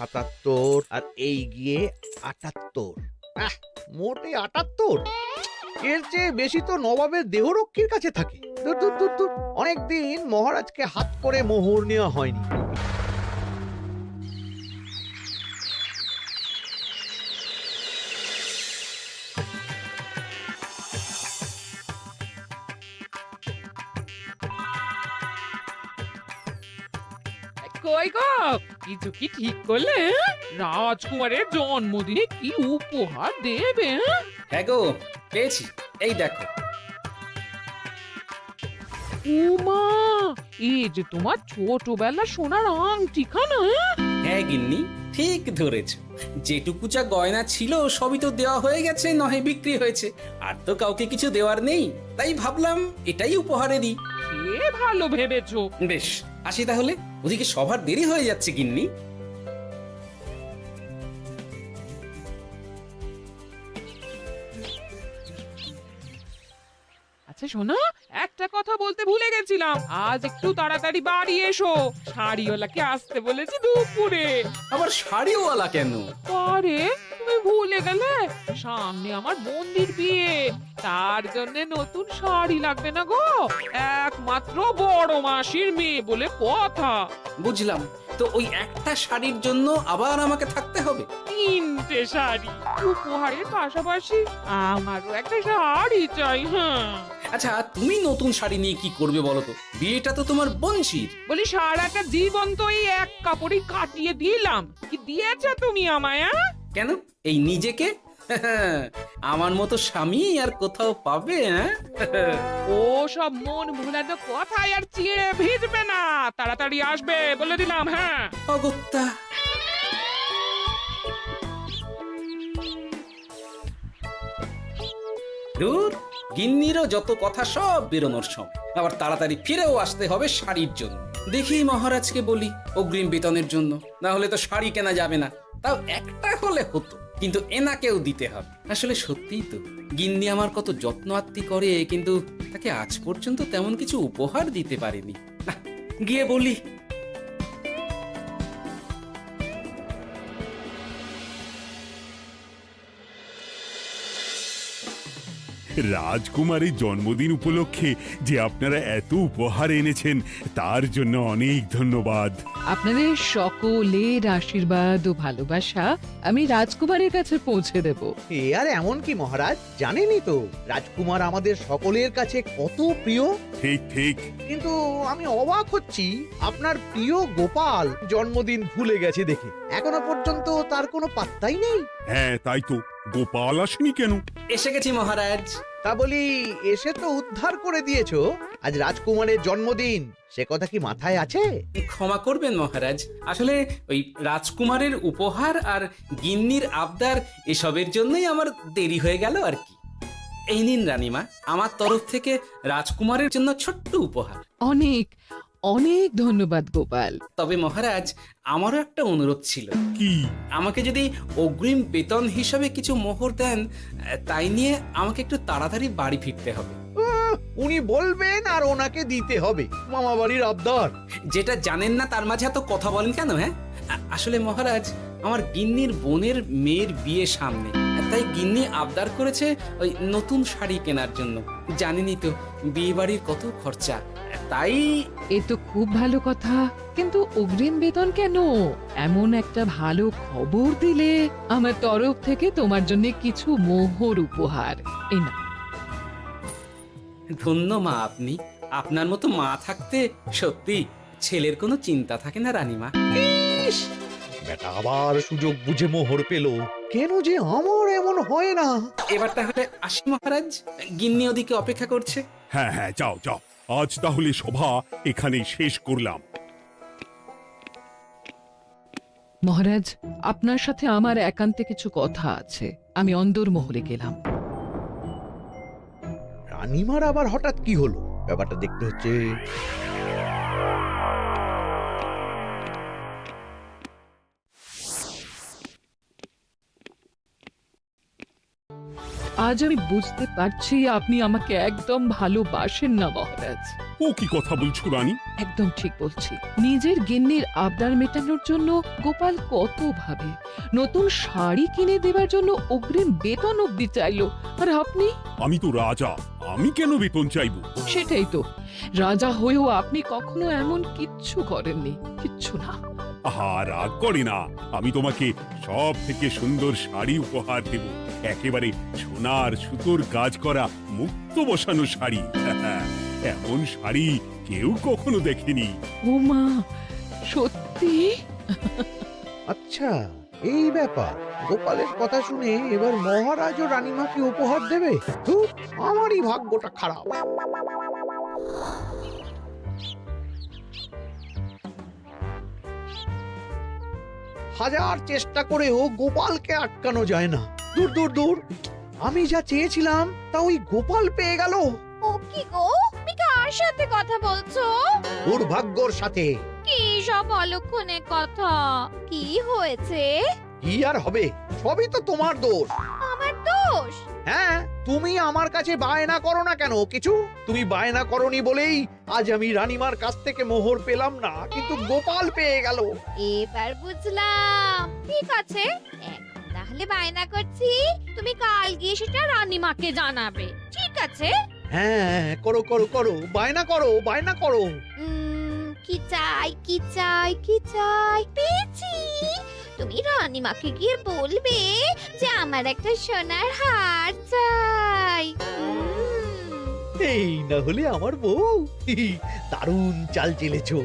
77 আর এই গিয়ে 78। মোটে 78। এর চেয়ে বেশি তো নবাবের দেহরক্ষীর কাছে থাকে। দূর দূর দূর দূর, অনেকদিন মহারাজকে হাত করে মোহর নেওয়া হয়নি। কই গো, কিছু কি ঠিক করলে? রাজকুমারের জন্মদিনে কি উপহার দেবে? হ্যাঁ গো, পেয়েছি, এই দেখো। উমা, এই যে তোমার ছোটবেলা সোনার আংটিখানা। হ্যাঁ গিন্নি, ঠিক ধরেছ। যেটুকু যা গয়না ছিল সবই তো দেওয়া হয়ে গেছে, নহে বিক্রি হয়েছে। আর তো কাউকে কিছু দেওয়ার নেই, তাই ভাবলাম এটাই উপহারে দিই। সে ভালো ভেবেছো। বেশ, আসি তাহলে, ওদিকে সবার দেরি হয়ে যাচ্ছে গিন্নি। আচ্ছা শোনো, একটা কথা বলতে ভুলে গেছিলাম, আজ একটু তাড়াতাড়ি বাড়ি এসো। শাড়িওয়ালাকে আসতে বলেছি দুপুরে। আবার শাড়িওয়ালা কেন? আরে তুমি ভুলে গেলে, সামনে আমার মন্দির বিয়ে, তার জন্য নতুন শাড়ি লাগবে না গো। একমাত্র বড় মাসির মেয়ে বলে কথা। বুঝলাম, তো ওই একটা শাড়ির জন্য আবার আমাকে থাকতে হবে? 3টে শাড়ি উপহারের পাশাপাশি আমারও একটা শাড়ি চাই। হ্যাঁ আচ্ছা, তুমি নতুন শাড়ি নিয়ে কি করবে বলো তো? বিয়েটা তো তোমার বংশীর। বলি, সারাটা জীবন তো এই এক কাপড়ই কাটিয়ে দিলাম, কি দিয়েছো তুমি আমায়? কেন, এই নিজেকে আমার মতো স্বামী আর কোথাও পাবে? ও সব মন ভুলানো কথায় আর চিড়ে ভিজবে না, তাড়াতাড়ি আসবে বলে দিলাম। হ্যাঁ অগত্যা। দূর, গিন্নিরও যত কথা সব বেরোনোর সময়। আবার তাড়াতাড়ি ফিরেও আসতে হবে শাড়ির জন্য। দেখি মহারাজকে বলি অগ্রিম বেতনের জন্য, না হলে তো শাড়ি কেনা যাবে না। তাও একটা হলে হতো, কিন্তু এনাকেও দিতে হবে। আসলে সত্যিই তো, গিন্নি আমার কত যত্ন আত্তি করে, কিন্তু তাকে আজ পর্যন্ত তেমন কিছু উপহার দিতে পারিনি। না, গিয়ে বলি। রাজকুমারের জন্মদিন উপলক্ষে যে আপনারা এত উপহার এনেছেন তার জন্য অনেক ধন্যবাদ। আপনাদের সকলের আশীর্বাদ ও ভালোবাসা আমি রাজকুমারের কাছে পৌঁছে দেব। এ আর এমন কি মহারাজ, জানেনই তো রাজকুমার আমাদের সকলের কাছে কত প্রিয়। ঠিক ঠিক। কিন্তু আমি অবাক হচ্ছি, আপনার প্রিয় গোপাল জন্মদিন ভুলে গেছে দেখে এখনো পর্যন্ত তার কোনো পাত্তাই নেই। হ্যাঁ তাই তো, গোপাল আসেনি কেন? এসে গেছি মহারাজ। তা বলি, এসে তো উদ্ধার করে দিয়েছো, আজ রাজকুমারের জন্মদিন, সে কথা কি মাথায় আছে? ক্ষমা করবেন মহারাজ, আসলে ওই রাজকুমারের উপহার আর গিন্নির আবদার এসবের জন্যই আমার দেরি হয়ে গেল আর কি। এই নিন রানীমা, আমার তরফ থেকে রাজকুমারের জন্য ছোট্ট উপহার। অনেক অনেক ধন্যবাদ গোপাল। তবে মহারাজ, আমারও একটা অনুরোধ ছিল। কি? আমাকে যদি অগ্রিম বেতন হিসাবে কিছু মোহর দেন, তাই নিয়ে আমাকে একটু তাড়াতাড়ি বাড়ি ফিরতে হবে। উনি বলবেন আর ওনাকে দিতে হবে, মামা বাড়ির আবদার। যেটা জানেন না তার মাঝে এত কথা বলেন কেন? হ্যাঁ, আসলে মহারাজ, আমার গিন্নির বোনের মেয়ের বিয়ে সামনে, তাই গিন্নি আবদার করেছে ওই নতুন শাড়ি কেনার জন্য। জানেনই তো বিয়ে বাড়ির কত খরচা, তাই। এ তো খুব ভালো কথা, কিন্তু অগ্রিম বেতন কেন? এমন একটা ভালো খবর দিলে আমার তরফ থেকে তোমার জন্য কিছু মোহর উপহার। এই না, ধন্য মা আপনি, আপনার মতো মা থাকতে সত্যি ছেলের কোনো চিন্তা থাকে না রানীমা। বেটা আবার সুযোগ বুঝে মোহর পেল, কেন যে আমার এমন হয় না। এবার তাহলে আসি মহারাজ, গিন্নি ওদিকে অপেক্ষা করছে। হ্যাঁ হ্যাঁ, যাও যাও, আজ তাহলে সভা এখানেই শেষ করলাম। মহারাজ, আপনার সাথে আমার একান্তে কিছু কথা আছে, আমি অন্দরমহলে গেলাম। রানীমার আবার হঠাৎ কি হলো, ব্যাপারটা দেখতে হচ্ছে। আজ আমি বুঝতে পারছি আপনি আমাকে একদম ভালোবাসেন না মহারাজ। ও কি কথা বলছো রানী? একদম ঠিক বলছি। নিজের গিন্নির আবদার মেটানোর জন্য গোপাল কত ভাবে, নতুন শাড়ি কিনে দেবার জন্য অগ্রিম বেতন অব্দি চাইলো, আর আপনি? আমি তো রাজা, আমি কেন বেতন চাইবো? সেটাই তো, রাজা হয়েও আপনি কখনো এমন কিচ্ছু করেননি, কিচ্ছু না। আহা, রাগ করে না। আমি তোমাকে সব থেকে সুন্দর শাড়ি উপহার দেব, একেবারে সোনার সুতোর কাজ করা মুক্ত বসানো শাড়ি। এমন শাড়ি কেউ কখনো দেখেনি। ও মা, সত্যি? আচ্ছা, এই ব্যাপার। গোপালের কথা শুনে এবার মহারাজ ও রানীমাকে উপহার দেবে? ধুর, আমারই ভাগ্যটা খারাপ। হাজার চেষ্টা করেও গোপালকে আটকানো যায় না। দূর দূর দূর, আমি যা চেয়েছিলাম তা ওই গোপাল পেয়ে গেল। ও কি গো, তুমি কার সাথে কথা বলছো? দুর্ভাগ্যর সাথে। কি সব অলক্ষণে কথা? কি হয়েছে? কি আর হবে, সবই তো তোমার দোষ। আমার দোষ? হ্যাঁ, তুমি আমার কাছে বায়না করো না কেন কিছু? তুমি বায়না করনি বলেই আজ আমি রানীমার কাছ থেকে মোহর পেলাম না, কিন্তু গোপাল পেয়ে গেল। এবার বুঝলাম। ঠিক আছে, এখন তাহলে বায়না করছি, তুমি কাল গিয়ে সেটা রানীমাকে জানাবে। ঠিক আছে? হ্যাঁ, করো করো করো, বায়না করো, বায়না করো। কি চাই, কি চাই, কি চাই? পেয়েছি। তুমি রানীমাকে গিয়ে বলবে যে আমার একটা সোনার হার চাই। এই না হলে আমার বউ। দারুণ চাল চেলেছো।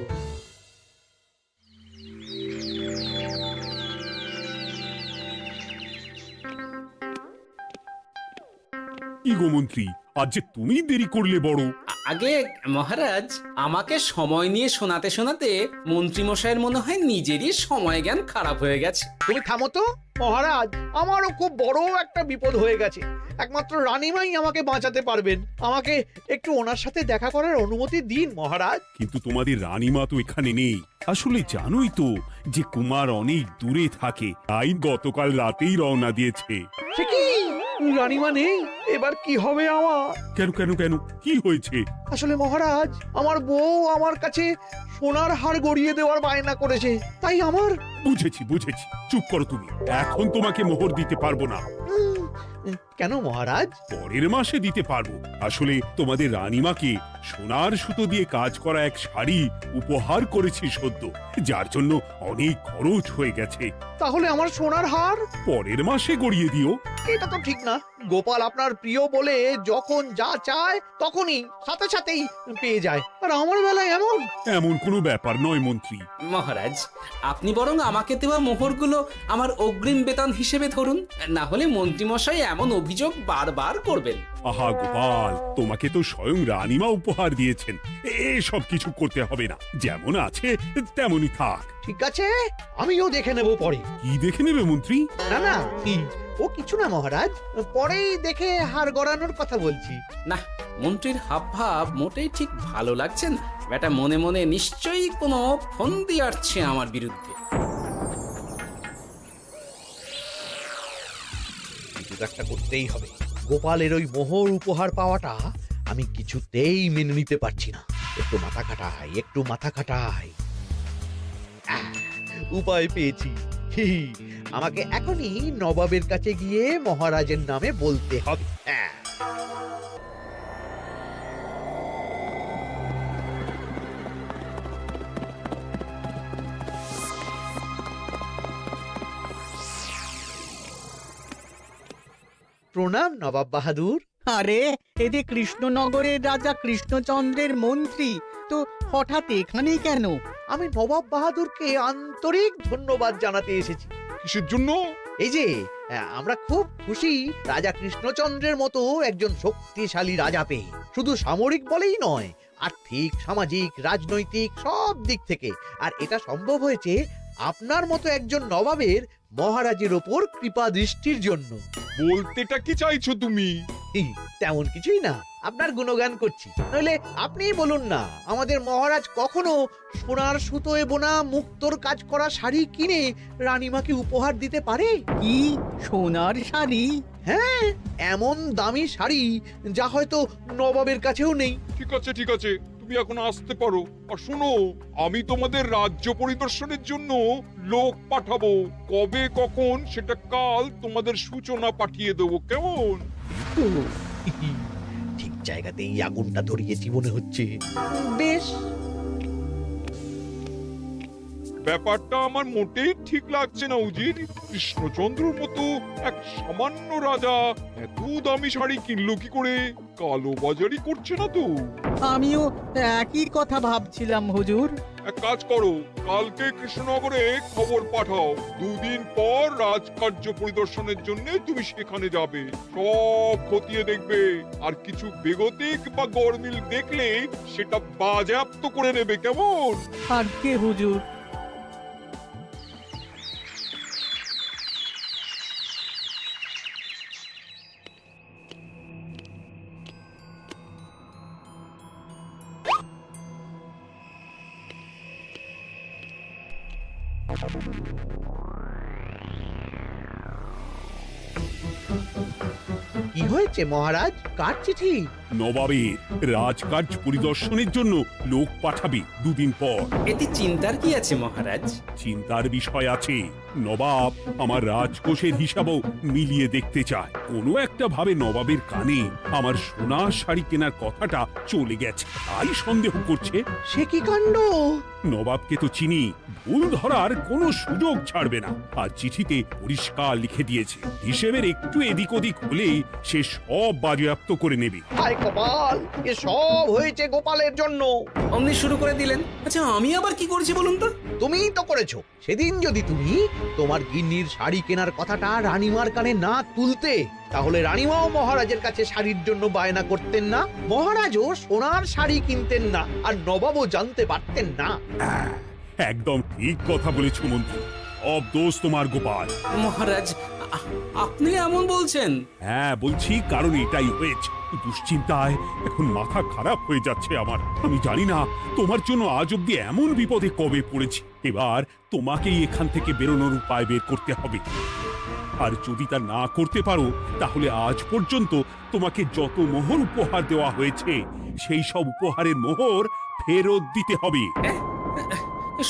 কি গো মন্ত্রী, আজ যে তুমি দেরি করলে বড়। আগে মহারাজ, আমাকে সময় নিয়ে শোনাতে শোনাতে মন্ত্রীমশাইয়ের মনে হয় নিজেরই সময় জ্ঞান খারাপ হয়ে গেছে। তুমি থামো তো মহারাজ, আমারও খুব বড় একটা বিপদ হয়ে গেছে। একমাত্র রানীমাই আমাকে বাঁচাতে পারবেন। আমাকে একটু ওনার সাথে দেখা করার অনুমতি দিন মহারাজ। কিন্তু তোমাদের রানীমা তো এখানে নেই। আসলে জানোই তো যে কুমার অনেক দূরে থাকে, তাই গতকাল রাতেই রওনা দিয়েছে। সে কি, রানীমা নেই? এবার কি হবে আমার? কেন কেন কেন, কি হয়েছে? আসলে মহারাজ, আমার বউ আমার কাছে সোনার হার গড়িয়ে দেওয়ার বায়না করেছে, তাই আমার। বুঝেছি বুঝেছি, চুপ করো তুমি। এখন তোমাকে মোহর দিতে পারবো না। কেন মহারাজ? পরের মাসে দিতে পারবো। আসলে তোমাদের রানীমাকে সোনার সুতো দিয়ে কাজ করা এক শাড়ি উপহার করেছি সদ্য, যার জন্য অনেক খরচ হয়ে গেছে। তাহলে আমার সোনার হার পরের মাসে গড়িয়ে দিও। এটা তো ঠিক না। গোপাল আপনার প্রিয় বলে যখন যা চায় তখনই সাথে সাথেই পেয়ে যায়, আর আমার বেলায় এমন। এমন কোনো ব্যাপার নয় মন্ত্রী। মহারাজ, আপনি বরং আমাকে দেওয়া মোহরগুলো আমার অগ্রিম বেতন হিসেবে ধরুন, না হলে মন্ত্রীমশাই এমন অভিযোগ বারবার করবেন। আহা গোপাল, তোমাকে তো স্বয়ং রানীমা উপহার দিয়েছেন, এসব কিছু করতে হবে না। যেমন আছে তেমনই থাক। ঠিক আছে, আমিও দেখে নেব পরে। কি দেখে নেবে মন্ত্রী? না না, ও কিছু না মহারাজ, পরেই দেখে হার গড়ানোর কথা বলছি। না, মন্ত্রীর হাবভাব মোটেই ঠিক ভালো লাগছে না। বেটা মনে মনে নিশ্চয়ই কোনো ফন্দি আটছে আমার বিরুদ্ধে। কিছু একটা করতেই হবে। গোপালের ওই মোহর উপহার পাওয়াটা আমি কিছুতেই মেনে নিতে পারছি না। একটু মাথা খাটাই, একটু মাথা খাটাই। উপায় পেয়েছি। আমাকে এখনই নবাবের কাছে গিয়ে মহারাজের নামে বলতে হবে। প্রণাম নবাব বাহাদুর। আরে এদি কৃষ্ণনগরের রাজা কৃষ্ণচন্দ্রের মন্ত্রী, তো হঠাৎ এখানে কেন? আমি নবাব বাহাদুরকে আন্তরিক ধন্যবাদ জানাতে এসেছি। কিসের জন্য? এই যে আমরা খুব খুশি রাজা কৃষ্ণচন্দ্রের মতো একজন শক্তিশালী রাজা পেয়ে। শুধু সামরিক বলেই নয়, আর্থিক, সামাজিক, রাজনৈতিক সব দিক থেকে। আর এটা সম্ভব হয়েছে আপনার মতো একজন নবাবের মহারাজের ওপর কৃপা দৃষ্টির জন্য। বলতেটা কি চাইছো তুমি? তেমন কিছুই না, আপনার গুণগান করছি। নইলে আপনিই বলুন না, আমাদের মহারাজ কখনো সোনার সুতোয় বোনা মুক্তোর কাজ করা শাড়ি কিনে রানীমাকে উপহার দিতে পারে? কি সোনার শাড়ি? হ্যাঁ, এমন দামি শাড়ি যা হয়তো নবাবের কাছেও নেই। ঠিক আছে ঠিক আছে, তুমি এখন আসতে পারো। আর শোনো, আমি তোমাদের রাজ্য পরিদর্শনের জন্য লোক পাঠাবো। কবে কখন সেটা কাল তোমাদের সূচনা পাঠিয়ে দেবো, কেমন? তো ঠিক জায়গাতেই আগুনটা ধরিয়েছি মনে হচ্ছে। বেশ, ব্যাপারটা আমার মোটেই ঠিক লাগছে না উজির। কৃষ্ণচন্দ্রর মতো এক সামান্য রাজা এত দামি শাড়ি কিনলো কি করে? কালো বাজারি করছে না তো? আমিও একই কথা ভাবছিলাম হুজুর। এক কাজ করো, কালকে কৃষ্ণনগরে খবর পাঠাও। 2 দিন পর রাজকার্য পরিদর্শনের জন্য তুমি সেখানে যাবে। সব খতিয়ে দেখবে, আর কিছু বেগতিক বা গরমিল দেখলে সেটা বাজেয়াপ্ত করে নেবে, কেমন? আর কে হুজুর? কি হয়েছে মহারাজ? কার চিঠি? নবাবের রাজকার্য পরিদর্শনের জন্য লোক পাঠাবে 2 দিন পর। এতে চিন্তার কি আছে মহারাজ? চিন্তার বিষয় আছে। নবাব আমার রাজকোষের হিসাবও মিলিয়ে দেখতে চায়। কোনো একটা ভাবে নবাবের কানে আমার সোনার শাড়ি কেনার কথাটা চলে গেছে, তাই সন্দেহ করছে। সে কি কাণ্ড! নবাবকে তো চিনি, ভুল ধরার কোনো সুযোগ ছাড়বে না। আর চিঠিতে পরিষ্কার লিখে দিয়েছে, হিসেবের একটু এদিক ওদিক হলেই সে সব বাজেয়াপ্ত করে নেবে। হায় কপাল, এ সব হয়েছে গোপালের জন্য। অমনি শুরু করে দিলেন। আচ্ছা, আমি আবার কি করছি বলুন তো? তুমিই তো করেছো। সেদিন যদি তুমি তোমার গিন্নির শাড়ি কেনার কথাটা রানীমার কানে না তুলতে, তাহলে রানীমাও মহারাজের কাছে শাড়ির জন্য বায়না করতেন না, মহারাজও সোনার শাড়ি কিনতেন না, আর নবাবও জানতে পারতেন না। একদম ঠিক কথা বলেছ মন্ত্রী, সব দোষ তোমার গোপাল। মহারাজ, আপনি এমন বলছেন? হ্যাঁ বলছি, কারণ এটাই হয়েছে। দুশ্চিন্তায় এখন মাথা খারাপ হয়ে যাচ্ছে আমার। আমি জানি না তোমার জন্য আজ অব্দি এমন বিপদে কবে পড়েছি। এবার তোমাকেই এখান থেকে বেরোনোর উপায় বের করতে হবে। আর যদি তা না করতে পারো, তাহলে আজ পর্যন্ত তোমাকে যত মোহর উপহার দেওয়া হয়েছে সেই সব উপহারের মোহর ফেরত দিতে হবে।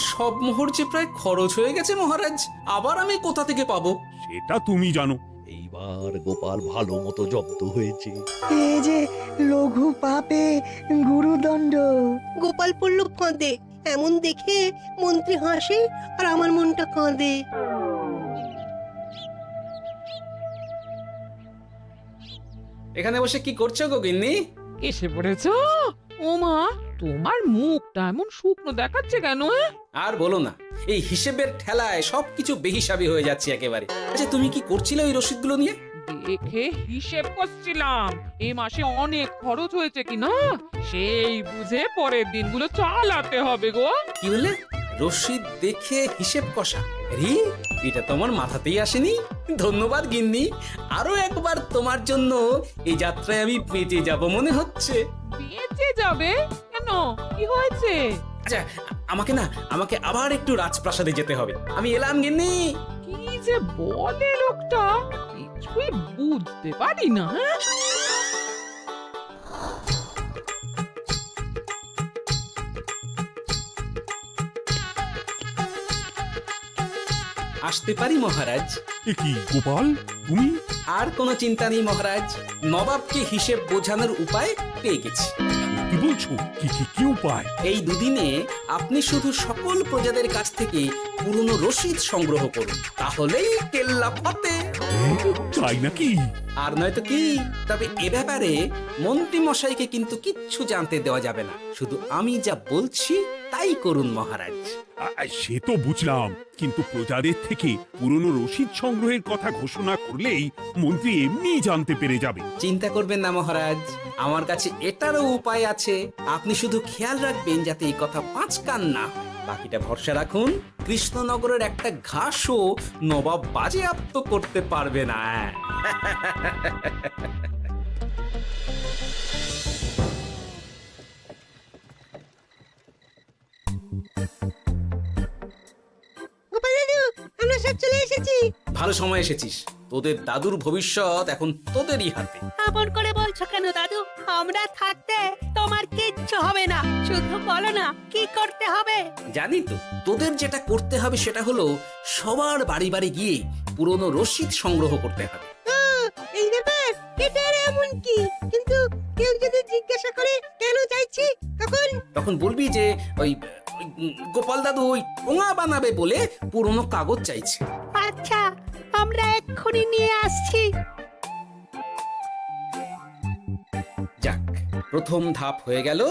সব মোহর যে প্রায় খরচ হয়ে গেছে মহারাজ, আবার আমি কোথা থেকে পাবো? সেটা তুমি জানো। এইবার গোপাল ভালো মতো জব্দ হয়েছে। এই যে লঘু পাপে গুরুদণ্ড। গোপাল পড়ল কাঁদে। এমন দেখে মন্ত্রী হাসে আর আমার মনটা কাঁদে। এখানে বসে কি করছো গো গিন্নি? এসে পড়েছ? ও মা, তোমার মুখটা এমন শুকনো দেখাচ্ছে কেন? আর বলো না, এই হিসেবের ঠেলায় সবকিছু বেহিসাবি হয়ে যাচ্ছে একেবারে। আচ্ছা, তুমি কি করছিলে ওই রসিদগুলো নিয়ে? দেখে হিসেব করছিলাম এই মাসে অনেক খরচ হয়েছে কিনা, সেই বুঝে পরের দিনগুলো চালাতে হবে গো। কি বললে? রসিদ দেখে হিসেব কষা? রি, এটা তোমার মাথাতেই আসেনি। ধন্যবাদ গিন্নি, আরো একবার তোমার জন্য এই যাত্রায় আমি বেঁচে যাব মনে হচ্ছে। বেঁচে যাবে কেন? কি হয়েছে? আচ্ছা, আমাকে আবার একটু রাজপ্রাসাদে যেতে হবে। আমি এলাম গিন্নি। কি যে বলে লোকটা, কিছুই বুঝতে পারি না। আসতে পারি মহারাজ? এ কি গোপাল, তুমি? আর কোনো চিন্তা নেই মহারাজ, নবাবকে হিসেব বোঝানোর উপায় পেয়ে গেছি। কি বলছো? কি উপায়? এই দুদিনে আপনি শুধু সকল প্রজাদের কাছ থেকে পুরনো রসিদ সংগ্রহ করুন, তাহলেই কেল্লা ফতে। তাই নাকি? আর নয়তো কি? তবে এ ব্যাপারে মন্ত্রী মশাইকে কিন্তু কিচ্ছু জানতে দেওয়া যাবে না। শুধু আমি যা বলছি তাই করুন মহারাজ। সে তো বুঝলাম, কিন্তু প্রজাদের থেকে পুরনো রসিদ সংগ্রহের কথা ঘোষণা করলেই মন্ত্রী এমনিই জানতে পেরে যাবে। চিন্তা করবেন না মহারাজ, আমার কাছে এটারও উপায় আছে। আপনি শুধু খেয়াল রাখবেন যাতে এই কথা 5 কান না হয়। বাকিটা ভরসা রাখুন, কৃষ্ণনগরের একটা ঘাসও নবাব বাজেয়াপ্ত করতে পারবে না। গোপাল দাদু, আমরা সব চলে এসেছি। ভালো সময় এসেছিস। তোদের দাদুর ভবিষ্যৎ এখন তোদেরই হাতে। আপন করে বলছো কেন দাদু? আমরা থাকতে তোমার কিচ্ছু হবে না, শুধু বলো না কি করতে হবে। জানি তো, তোদের যেটা করতে হবে সেটা হলো সবার বাড়ি বাড়ি গিয়ে পুরনো রসিদ সংগ্রহ করতে হবে। এই ব্যাপার, এটা এমন কি? কিন্তু কেউ যদি জিজ্ঞাসা করে কেন চাইছি, তখন বলবি যে ওই গোপাল দাদু ওই ঠোঙা বানাবে বলে পুরনো কাগজ চাইছে। আচ্ছা, আমরা এক্ষুনি নিয়ে আসছি। যাক, প্রথম ধাপ হয়ে গেল,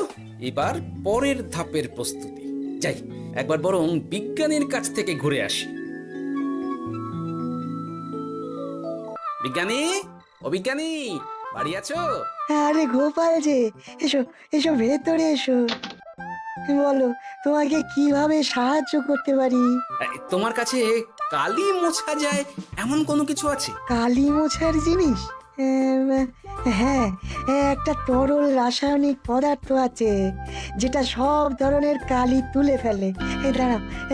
এবার পরের ধাপের প্রস্তুতি। যাই, একবার বরং বিজ্ঞানীর কাছ থেকে ঘুরে আসি। বিজ্ঞানী, ও বিজ্ঞানী, বাড়ি আছো? আরে গোপাল যে, এসো এসো ভেতরে এসো। বলো, তোমাকে কিভাবে সাহায্য করতে পারি? তোমার কাছে কালি মোছা যায় এমন কোনো কিছু আছে? কালি মোছার জিনিস? হ্যাঁ, একটা তরল রাসায়নিক পদার্থ আছে যেটা সব ধরনের কালি তুলে ফেলে।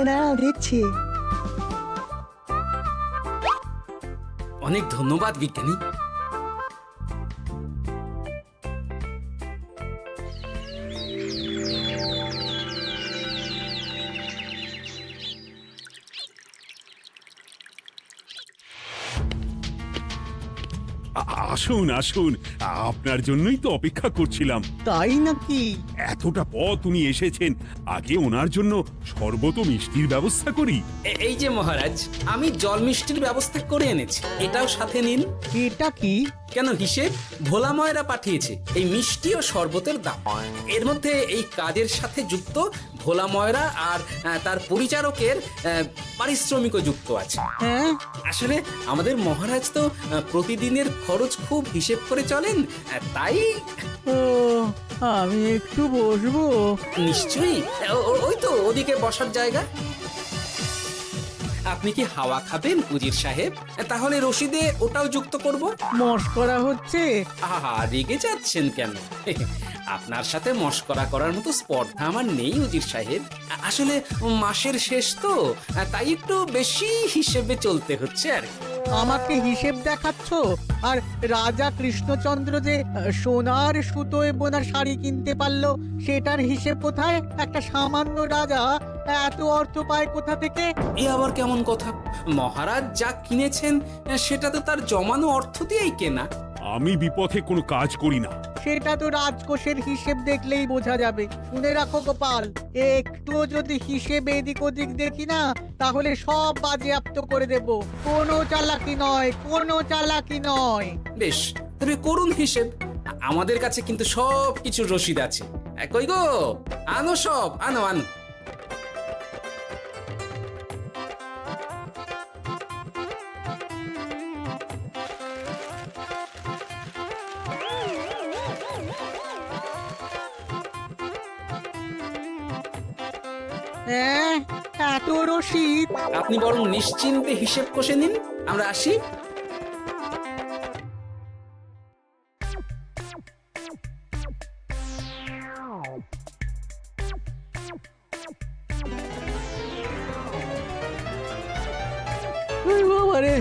দাঁড়াও দিচ্ছি। অনেক ধন্যবাদ বিজ্ঞানী। আসুন আসুন, আপনার জন্যই তো অপেক্ষা করছিলাম। তাই নাকি? এতটা পথ উনি এসেছেন, আগে ওনার জন্য শরবত ও মিষ্টির ব্যবস্থা করি। এই যে মহারাজ, আমি জল মিষ্টির ব্যবস্থা করে এনেছি, এটাও সাথে নিন। এটা কি? কেন, হিসেব ভোলা ময়রা পাঠিয়েছে এই মিষ্টি ও শরবতের দাম। এর মধ্যে এই কাজের সাথে যুক্ত ভোলা ময়রা আর তার পরিচারকের পারিশ্রমিকও যুক্ত আছে। হ্যাঁ, আসলে আমাদের মহারাজ তো প্রতিদিনের খরচ খুব হিসেব করে চলেন, তাই। ও, আমি একটু বসবো? নিশ্চয়ই, ওই তো ওদিকে বসার জায়গা। আপনি কি হাওয়া খাবেন উজির সাহেব? তাহলে রশিদে ওটাও যুক্ত করব। মস্করা হচ্ছে? আহা, রেগে যাচ্ছেন কেন? আপনার সাথে মস্করা করার মতো স্পর্ধা আমার নেই উজির সাহেব। আসলে মাসের শেষ তো, তাই একটু বেশি হিসেবে চলতে হচ্ছে আর কি। আমাকে হিসেব দেখাচ্ছ? আর রাজা কৃষ্ণচন্দ্র যে সোনার সুতোয় বোনা শাড়ি কিনতে পারলো, সেটার হিসেব কোথায়? একটা সামান্য রাজা এত অর্থ পায় কোথা থেকে? এ আবার কেমন কথা? মহারাজ যা কিনেছেন সেটা তো তার জমানো অর্থ দিয়েই কেনা। আমি বিপথে কোনো কাজ করি না। সেটা তো রাজকোষের হিসেব দেখলেই বোঝা যাবে। শুনে রাখো গোপাল, একটুও যদি হিসেব এদিক ওদিক দেখি না, তাহলে সব বাজেয়াপ্ত করে দেব। কোনো চালাকি নয়, কোনো চালাকি নয়। বেশ, তবে করুন হিসেব। আমাদের কাছে কিন্তু সব কিছু রসিদ আছে। কই গো, আনো সব, আনো আনো। হ্যাঁ, এত রসিদ? আপনি বরং নিশ্চিন্তে হিসেব কষে নিন, আমরা আসি। বাবারে,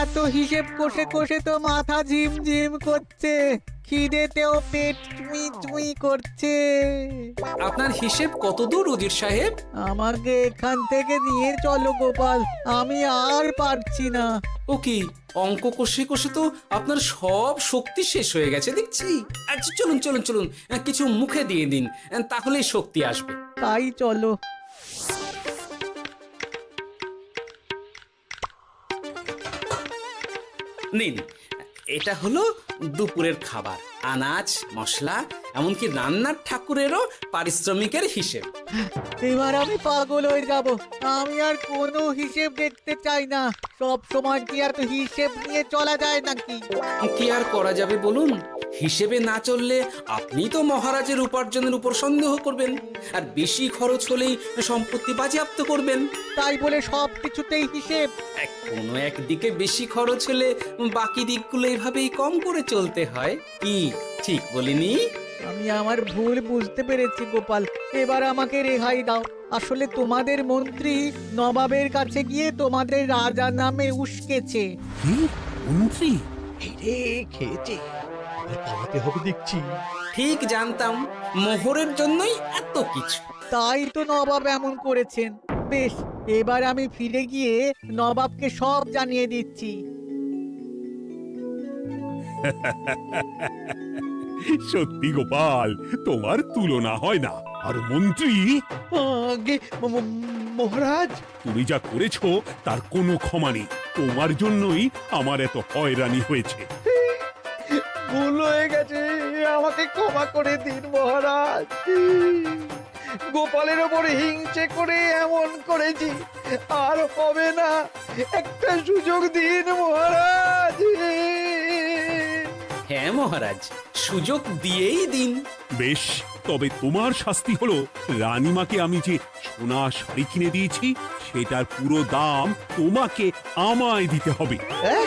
এত হিসেব কষে কষে তো মাথা ঝিমঝিম করছে, খিদেতেও পেট চুই চুই করছে। আপনার হিসেব কত দূর উজির সাহেব? আমাকে এখান থেকে নিয়ে চলো গোপাল, আমি আর পারছি না। ও কি, অঙ্ক কষে কষে তো আপনার সব শক্তি শেষ হয়ে গেছে দেখছি। আচ্ছা চলুন চলুন চলুন, কিছু মুখে দিয়ে দিন, তাহলেই শক্তি আসবে। তাই চলো। নিন, এটা হলো দুপুরের খাবার, আনাজ মশলা, এমনকি রান্নার ঠাকুরেরও পারিশ্রমিকের হিসেব। এবার আমি পাগল হয়ে যাব। আমি আর কোনো হিসেব দেখতে চাই না। সব সময় কি আর তো হিসেব নিয়ে চলা যায় নাকি? কি আর করা যাবে বলুন? হিসেবে না চললে আপনি তো মহারাজের উপার্জনের উপর সন্দেহ করবেন, আর বেশি খরচ হলেই সম্পত্তি বাজেয়াপ্ত করবেন। তাই বলে সব কিছুতেই হিসেব? কোনো একদিকে বেশি খরচ হলে বাকি দিকগুলো এভাবেই কম করে চলতে হয়। কি ঠিক বলিনি? আমি আমার ভুল বুঝতে পেরেছি গোপাল, এবার আমাকে রেহাই দাও। আসলে তোমাদের মন্ত্রী নবাবের কাছে গিয়ে তোমাদের রাজা নামে উস্কেছে। কি? মন্ত্রী এই রে খেয়েছে, এবার পালাতে হবে দেখছি। ঠিক জানতাম মোহরের জন্যই এত কিছু। তাই তো নবাব এমন করেছেন। বেশ, এবার আমি ফিরে গিয়ে নবাবকে সব জানিয়ে দিচ্ছি। সত্যি গোপাল, তোমার তুলনা হয় না। আর মন্ত্রী, আগে মহারাজ, তুমি যা করেছো তার কোনো ক্ষমা নেই। তোমার জন্যই আমার এত হয়রানি হয়েছে। ভুল হয়ে গেছে, আমাকে ক্ষমা করে দিন মহারাজ। গোপালের ওপর হিংসে করে এমন করেছি, আর হবে না। একটা সুযোগ দিন মহারাজ। হ্যাঁ মহারাজ, সুযোগ দিয়েই দিন। বেশ, তবে তোমার শাস্তি হলো রানীমাকে আমি যে সোনা শাড়ি কিনে দিয়েছি সেটার পুরো দাম তোমাকে আমায় দিতে হবে। হ্যাঁ?